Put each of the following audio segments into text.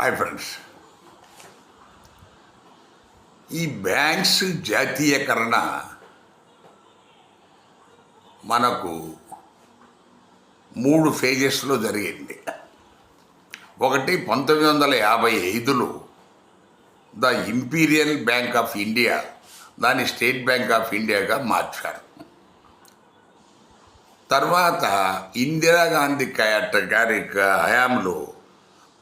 Hi friends, ఈ banks జాతీయకరణ మనకు 3 ఫేజెస్లో జరిగింది. ఒకటి 1955లో the imperial bank of India దాన్ని స్టేట్ బ్యాంక్ ఆఫ్ ఇండియాగా మార్చారు. తర్వాత ఇందిరాగాంధీ గారి హయాంలో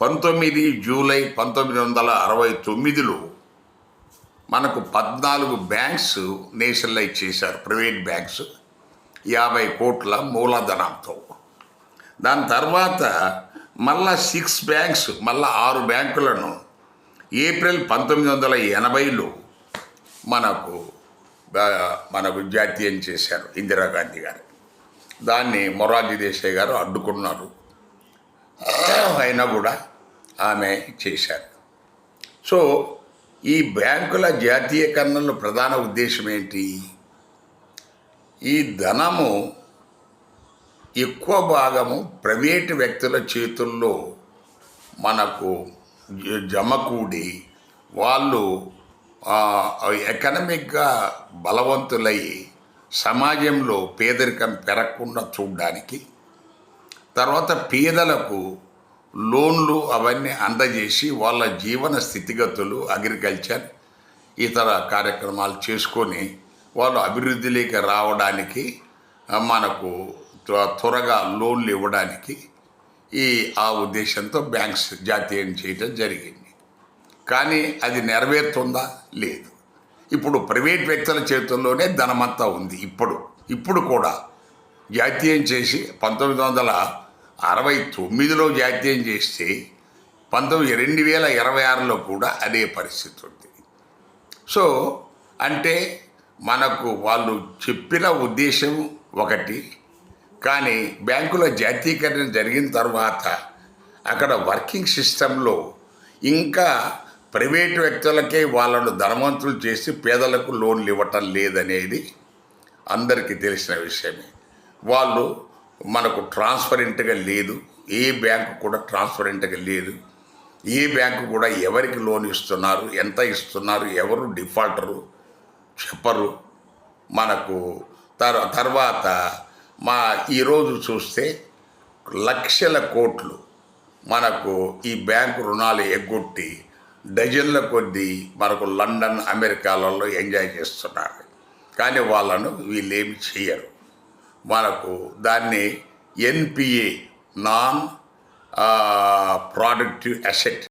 19 జూలై 1969లో మనకు 14 బ్యాంక్స్ నేషనలైజ్ చేశారు, ప్రైవేట్ బ్యాంక్స్ 50 కోట్ల మూలధనంతో. దాని తర్వాత మళ్ళా 6 బ్యాంక్స్, మళ్ళా 6 బ్యాంకులను ఏప్రిల్ 1980లో మనకు జాతీయం చేశారు ఇందిరాగాంధీ గారు. దాన్ని మొరార్జీ దేశాయ్ గారు అడ్డుకున్నారు, అయినా కూడా ఆమె చేశారు. సో ఈ బ్యాంకుల జాతీయకరణలో ప్రధాన ఉద్దేశం ఏంటి? ఈ ధనము ఎక్కువ భాగము ప్రైవేటు వ్యక్తుల చేతుల్లో మనకు జమకూడి వాళ్ళు ఎకనమిక్గా బలవంతులై సమాజంలో పేదరికం పెరగకుండా చూడడానికి, తర్వాత పేదలకు లోన్లు అవన్నీ అందజేసి వాళ్ళ జీవన స్థితిగతులు, అగ్రికల్చర్, ఇతర కార్యక్రమాలు చేసుకొని వాళ్ళు అభివృద్ధిలోకి రావడానికి, మనకు త్వరగా లోన్లు ఇవ్వడానికి ఆ ఉద్దేశంతో బ్యాంక్స్ జాతీయం చేయడం జరిగింది. కానీ అది నెరవేరుతుందా? లేదు. ఇప్పుడు ప్రైవేట్ వ్యక్తుల చేతుల్లోనే ధనమంతా ఉంది. ఇప్పుడు కూడా జాతీయం చేసి 1969లో జాతీయం చేస్తే 2026లో కూడా అదే పరిస్థితి ఉంది. సో అంటే మనకు వాళ్ళు చెప్పిన ఉద్దేశం ఒకటి, కానీ బ్యాంకుల జాతీయకరణ జరిగిన తర్వాత అక్కడ వర్కింగ్ సిస్టంలో ఇంకా ప్రైవేటు వ్యక్తులకే వాళ్ళను ధనవంతులు చేసి పేదలకు లోన్లు ఇవ్వటం లేదనేది అందరికీ తెలిసిన విషయమే. వాళ్ళు మనకు ట్రాన్స్పరెంట్గా లేదు, ఏ బ్యాంకు కూడా ట్రాన్స్పరెంట్గా లేదు. ఏ బ్యాంకు కూడా ఎవరికి లోన్ ఇస్తున్నారు, ఎంత ఇస్తున్నారు, ఎవరు డిఫాల్టరు చెప్పరు మనకు. తర్వాత ఈరోజు చూస్తే లక్షల కోట్లు మనకు ఈ బ్యాంకు రుణాలు ఎగ్గొట్టి డజన్ల కొద్దీ మనకు లండన్, అమెరికాలలో ఎంజాయ్ చేస్తున్నారు. కానీ వాళ్ళను వీళ్ళేమి చేయరు. మనకు దాన్ని NPA, నాన్ ప్రొడక్టివ్ అసెట్